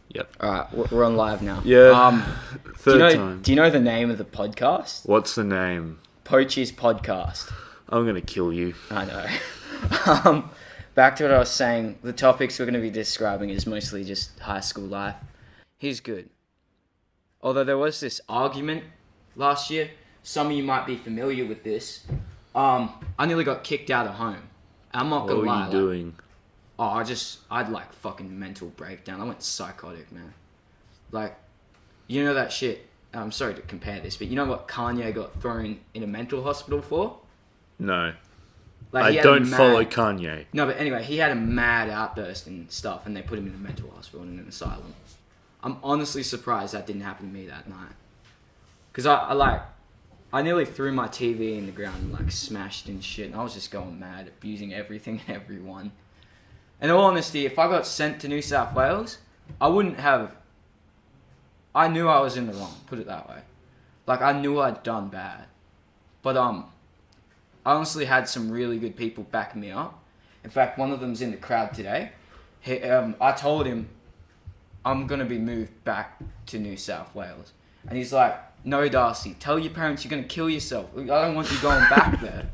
Yep. All right, we're on live now. Yeah. Third time. Do you know the name of the podcast? What's the name? Poachy's podcast. I'm gonna kill you. I know. Back to what I was saying. The topics we're going to be describing is mostly just high school life. He's good. Although there was this argument last year. Some of you might be familiar with this. I nearly got kicked out of home. I'm not gonna lie. What were you doing? I had like fucking mental breakdown. I went psychotic, man. Like, you know that shit. I'm sorry to compare this, but you know what Kanye got thrown in a mental hospital for? No. Like, I don't follow Kanye. No, but anyway, he had a mad outburst and stuff, and they put him in a mental hospital in an asylum. I'm honestly surprised that didn't happen to me that night. Because I nearly threw my TV in the ground and like smashed and shit, and I was just going mad, abusing everything and everyone. In all honesty, if I got sent to New South Wales, I wouldn't have... I knew I was in the wrong, put it that way. Like, I knew I'd done bad. But, I honestly had some really good people backing me up. In fact, one of them's in the crowd today. I told him I'm going to be moved back to New South Wales. And he's like, no, Darcy, tell your parents you're going to kill yourself. I don't want you going back there.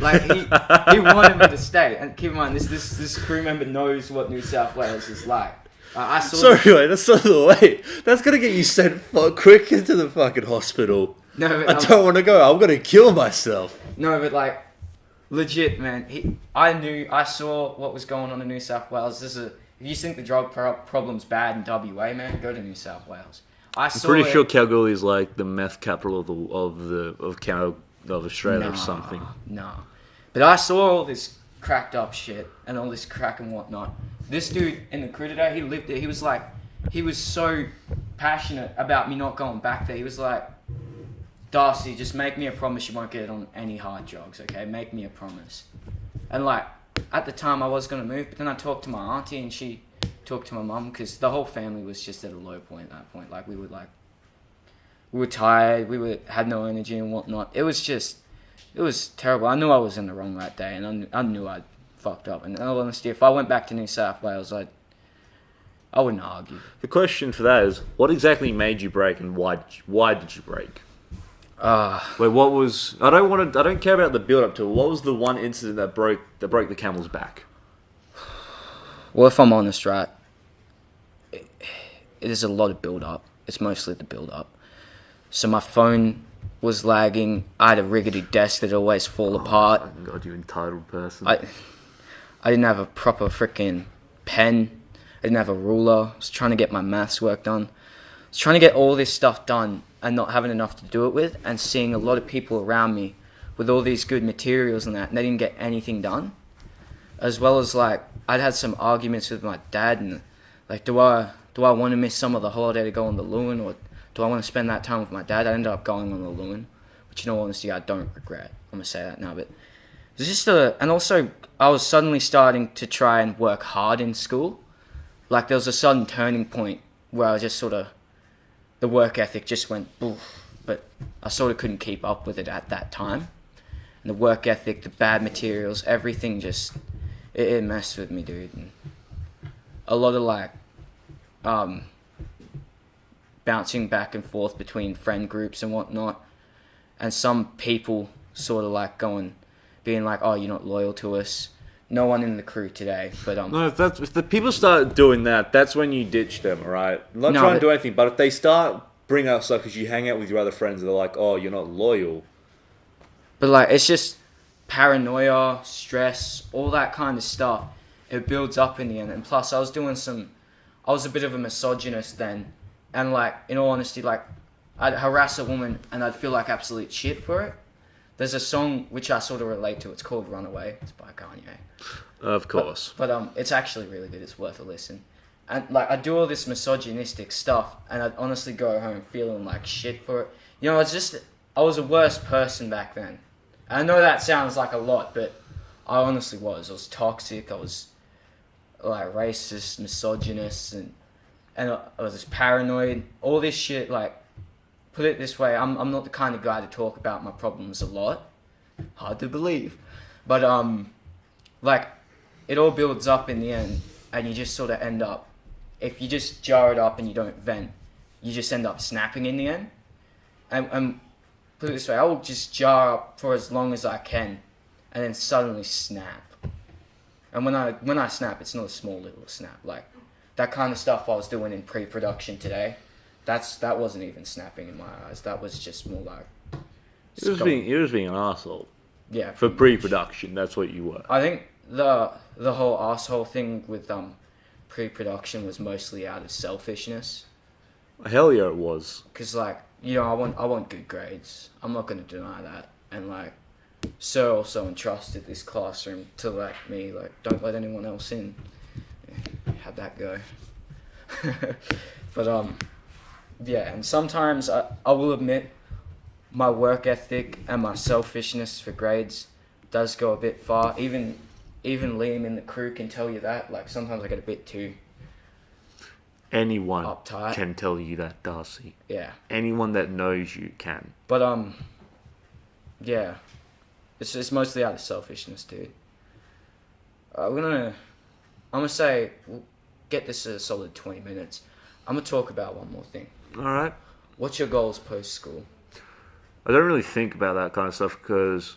Like, he wanted me to stay. And keep in mind, this crew member knows what New South Wales is like. Sorry, wait, that's not the way. That's going to get you sent quick into the fucking hospital. No, but I don't want to go. I'm going to kill myself. No, but like, legit, man. I saw what was going on in New South Wales. If you think the drug problem's bad in WA, man, go to New South Wales. I'm pretty sure Kalgoorlie is like the meth capital of Australia or something. No, but I saw all this cracked up shit and all this crack and whatnot. This dude in the crew today, he lived there. He was so passionate about me not going back there. He was like, Darcy, just make me a promise you won't get on any hard drugs, okay? Make me a promise. And like, at the time I was going to move, but then I talked to my auntie and she talked to my mum because the whole family was just at a low point at that point. Like, we were tired, had no energy and whatnot. It was terrible. I knew I was in the wrong that day, and I knew I'd fucked up. And in all honesty, if I went back to New South Wales, I wouldn't argue. The question for that is, what exactly made you break, and why did you break? Wait, what was? I don't care about the build up to it. What was the one incident that broke the camel's back? Well, if I'm honest, right, it is a lot of build up. It's mostly the build up. So my phone was lagging. I had a rickety desk that always fall apart. Fucking God, you entitled person. I didn't have a proper freaking pen. I didn't have a ruler. I was trying to get my maths work done. I was trying to get all this stuff done and not having enough to do it with, and seeing a lot of people around me with all these good materials and that, and they didn't get anything done. As well as, like, I'd had some arguments with my dad, and like, do I want to miss some of the holiday to go on the Loon, or do I want to spend that time with my dad? I ended up going on the Loon, which, in all honesty, I don't regret. I'm going to say that now, but it's just and also, I was suddenly starting to try and work hard in school. Like, there was a sudden turning point where I just sort of, the work ethic just went boof, but I sort of couldn't keep up with it at that time. And the work ethic, the bad materials, everything just, it messed with me, dude. And a lot of like, bouncing back and forth between friend groups and whatnot. And some people sort of like being like, oh, you're not loyal to us. No one in the crew today, but No, if the people start doing that, that's when you ditch them, alright? I'm not trying to do anything, but if they start bringing up stuff because you hang out with your other friends and they're like, oh, you're not loyal. But like, it's just paranoia, stress, all that kind of stuff. It builds up in the end. And plus, I was a bit of a misogynist then. And like, in all honesty, like, I'd harass a woman and I'd feel like absolute shit for it. There's a song which I sort of relate to. It's called Runaway. It's by Kanye. Of course. But it's actually really good. It's worth a listen. And like, I do all this misogynistic stuff, and I'd honestly go home feeling like shit for it. You know, I was a worse person back then. And I know that sounds like a lot, but I honestly was. I was toxic. I was like racist, misogynist, and I was just paranoid. All this shit, like, put it this way, I'm not the kind of guy to talk about my problems a lot. Hard to believe. But, like, it all builds up in the end, and you just sort of end up if you just jar it up and you don't vent, you just end up snapping in the end. And put it this way, I will just jar up for as long as I can, and then suddenly snap. And when I snap, it's not a small little snap. Like that kind of stuff I was doing in pre-production today. That wasn't even snapping in my eyes. That was just more like You're just being an asshole. Yeah. For pre-production, that's what you were. I think the whole asshole thing with pre-production was mostly out of selfishness. Hell yeah, it was. Because like, you know, I want good grades. I'm not going to deny that. And like, Sir also entrusted this classroom to like me, like, don't let anyone else in. Yeah, how'd that go? But yeah, and sometimes I will admit my work ethic and my selfishness for grades does go a bit far. Even Liam in the crew can tell you that. Like sometimes I get a bit too Anyone uptight. can tell you that, Darcy. Yeah. Anyone that knows you can. But yeah, it's mostly out of selfishness, dude. I'm gonna say we'll get this a solid 20 minutes. I'm gonna talk about one more thing. All right. What's your goals post school? I don't really think about that kind of stuff because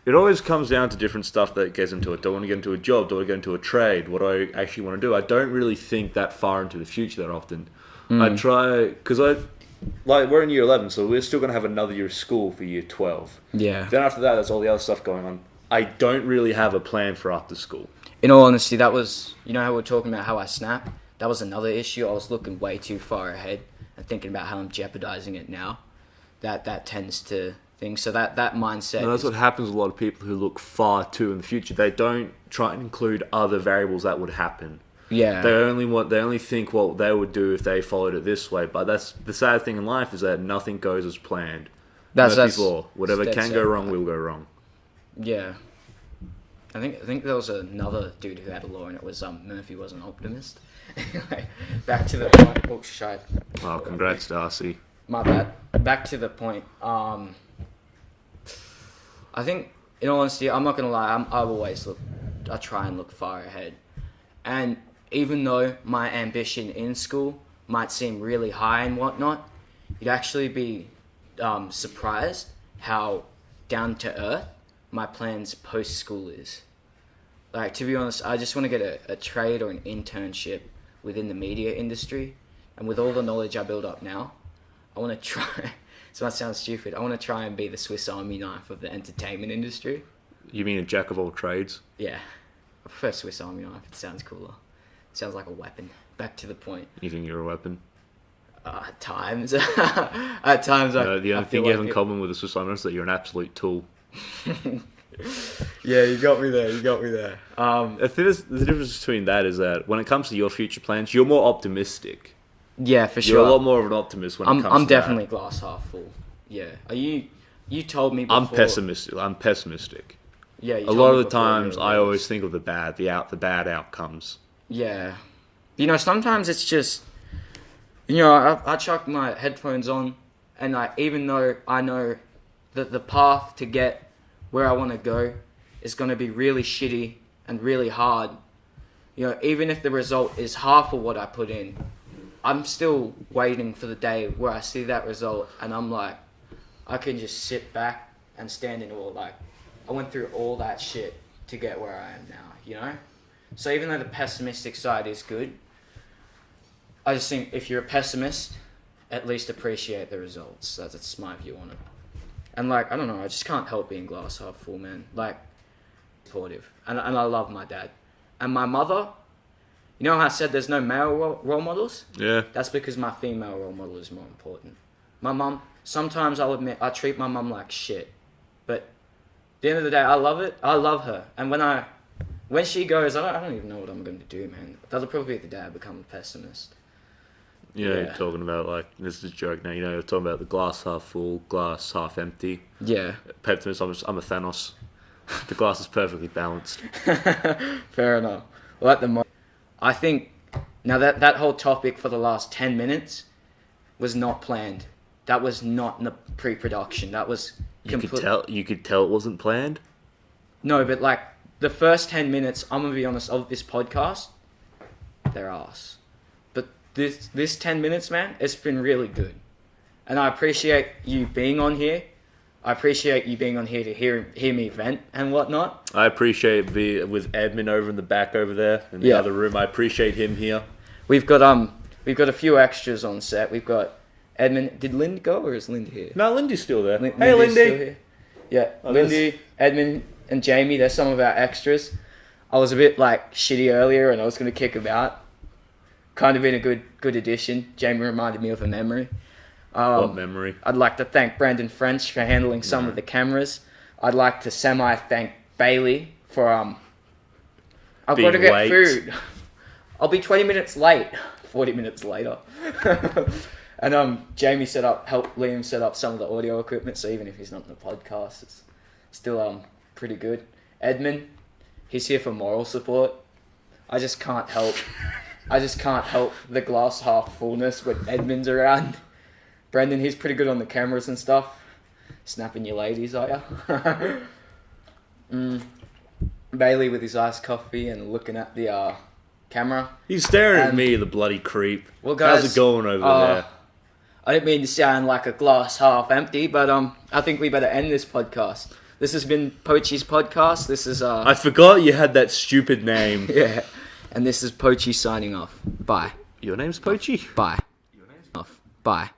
it always comes down to different stuff that gets into it. Do I want to get into a job? Do I want to get into a trade? What do I actually want to do? I don't really think that far into the future that often. I try, because we're in year 11, so we're still going to have another year of school for year 12. Yeah. Then after that, there's all the other stuff going on. I don't really have a plan for after school. In all honesty, that was, you know how we were talking about how I snap? That was another issue. I was looking way too far ahead and thinking about how I'm jeopardizing it now. That tends to thing. So that mindset. No, that's what happens with a lot of people who look far too in the future. They don't try and include other variables that would happen. Yeah. They only think what they would do if they followed it this way. But that's the sad thing in life is that nothing goes as planned. That's law. Whatever can go wrong will go wrong. Yeah. I think there was another dude who had a law, and it was Murphy was an optimist. Anyway, back to the point. Oh shit. Oh, congrats, Darcy. My bad. Back to the point. I think, in all honesty, I'm not gonna lie. I try and look far ahead, and even though my ambition in school might seem really high and whatnot, you'd actually be surprised how down to earth my plans post school is. Like, to be honest, I just want to get a trade or an internship within the media industry, and with all the knowledge I build up now, I want to try. This might sound stupid. I want to try and be the Swiss Army knife of the entertainment industry. You mean a jack of all trades? Yeah, I prefer Swiss Army knife. It sounds cooler. It sounds like a weapon. Back to the point. You think you're a weapon? At times. At times, no, the only thing you have in common with a Swiss Army knife is that you're an absolute tool. Yeah, you got me there. I think the difference between that is that when it comes to your future plans, you're more optimistic. Yeah, for sure. You're a lot more of an optimist when it comes to I'm definitely glass half full. Yeah. You told me before... I'm pessimistic. Yeah, a lot of the times I always think of the bad outcomes. Yeah. You know, sometimes it's just... You know, I chuck my headphones on, and like, even though I know that the path to get where I want to go is going to be really shitty and really hard, you know, even if the result is half of what I put in, I'm still waiting for the day where I see that result, and I'm like, I can just sit back and stand in awe. Like, I went through all that shit to get where I am now, you know? So even though the pessimistic side is good, I just think if you're a pessimist, at least appreciate the results. That's my view on it. And like, I don't know, I just can't help being glass half full, man. Like, supportive. And I love my dad. And my mother, you know how I said there's no male role models? Yeah. That's because my female role model is more important. My mum, sometimes I'll admit, I treat my mum like shit. But at the end of the day, I love it. I love her. And when she goes, I don't even know what I'm going to do, man. That'll probably be the day I become a pessimist. Yeah, you're talking about, like, this is a joke now, you know, you're talking about the glass half full, glass half empty. Yeah. Pessimist, I'm a Thanos. The glass is perfectly balanced. Fair enough. Well, I think, now that whole topic for the last 10 minutes was not planned. That was not in the pre-production. That was... You could tell it wasn't planned? No, but, like, the first 10 minutes, I'm going to be honest, of this podcast, they're arse. But this 10 minutes, man, it's been really good. And I appreciate you being on here. I appreciate you being on here to hear me vent and whatnot. I appreciate with Edmund over in the back over there in the other room. I appreciate him here. We've got a few extras on set. We've got Edmund. Did Lindy go or is Lindy here? No, Lindy's still there. Hey, Lindy's Lindy. still here. Yeah, Lindy, Edmund, and Jamie. They're some of our extras. I was a bit shitty earlier, and I was going to kick him out. Kind of been a good addition. Jamie reminded me of a memory. What memory? I'd like to thank Brandon French for handling some of the cameras. I'd like to thank Bailey for I've got to get food. I'll be 20 minutes late. 40 minutes later. And Jamie helped Liam set up some of the audio equipment, so even if he's not in the podcast, it's still pretty good. Edmund, he's here for moral support. I just can't help the glass half fullness when Edmund's around. Brendan, he's pretty good on the cameras and stuff. Snapping your ladies, are ya? Bailey with his iced coffee and looking at the camera. He's staring at me, the bloody creep. Well, guys, how's it going over there? I didn't mean to sound like a glass half empty, but I think we better end this podcast. This has been Poachy's podcast. This is I forgot you had that stupid name. Yeah. And this is Poachy signing off. Bye. Your name's Poachy? Bye. Your name's off. Bye.